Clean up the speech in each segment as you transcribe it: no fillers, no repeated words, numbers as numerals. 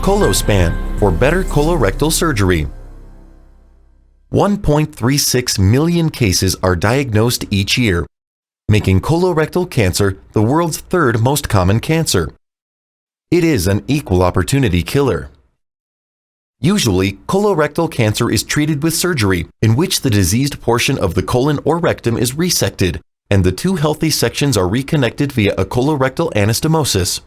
Colospan for better colorectal surgery. 1.36 million cases are diagnosed each year, making colorectal cancer the world's third most common cancer. It is an equal opportunity killer. Usually, colorectal cancer is treated with surgery, in which the diseased portion of the colon or rectum is resected, and the two healthy sections are reconnected via a colorectal anastomosis.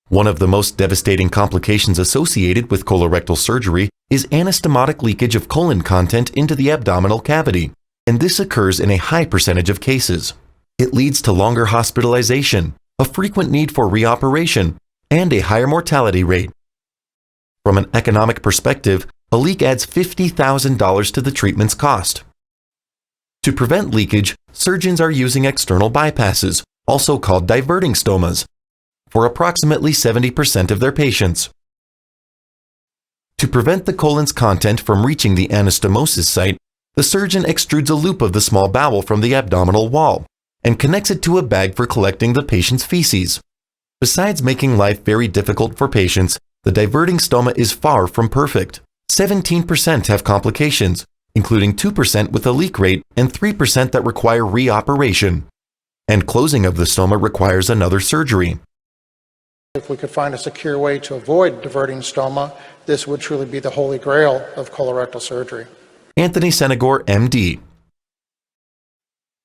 One of the most devastating complications associated with colorectal surgery is anastomotic leakage of colon content into the abdominal cavity, and this occurs in a high percentage of cases. It leads to longer hospitalization, a frequent need for reoperation, and a higher mortality rate. From an economic perspective, a leak adds $50,000 to the treatment's cost. To prevent leakage, surgeons are using external bypasses, also called diverting stomas, for approximately 70% of their patients. To prevent the colon's content from reaching the anastomosis site, the surgeon extrudes a loop of the small bowel from the abdominal wall and connects it to a bag for collecting the patient's feces. Besides making life very difficult for patients, the diverting stoma is far from perfect. 17% have complications, including 2% with a leak rate and 3% that require reoperation. And closing of the stoma requires another surgery. If we could find a secure way to avoid diverting stoma, this would truly be the holy grail of colorectal surgery. Anthony Senegor, MD.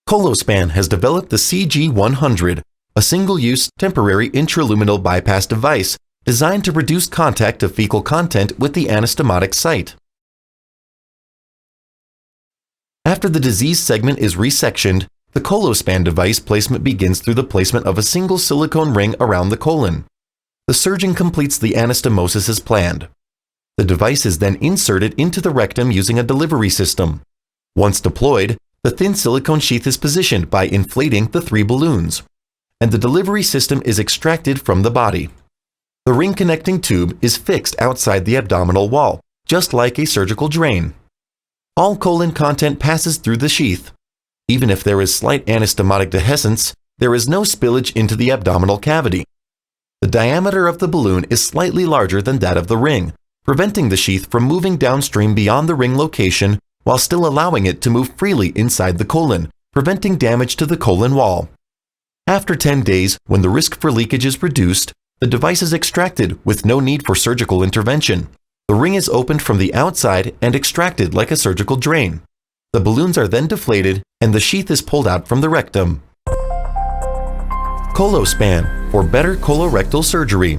Colospan has developed the CG100, a single-use temporary intraluminal bypass device designed to reduce contact of fecal content with the anastomotic site. After the diseased segment is resectioned, the Colospan device placement begins through the placement of a single silicone ring around the colon. The surgeon completes the anastomosis as planned. The device is then inserted into the rectum using a delivery system. Once deployed, the thin silicone sheath is positioned by inflating the 3 balloons, and the delivery system is extracted from the body. The ring connecting tube is fixed outside the abdominal wall, just like a surgical drain. All colon content passes through the sheath. Even if there is slight anastomotic dehiscence, there is no spillage into the abdominal cavity. The diameter of the balloon is slightly larger than that of the ring, preventing the sheath from moving downstream beyond the ring location while still allowing it to move freely inside the colon, preventing damage to the colon wall. After 10 days, when the risk for leakage is reduced, the device is extracted with no need for surgical intervention. The ring is opened from the outside and extracted like a surgical drain. The balloons are then deflated and the sheath is pulled out from the rectum. Colospan for better colorectal surgery.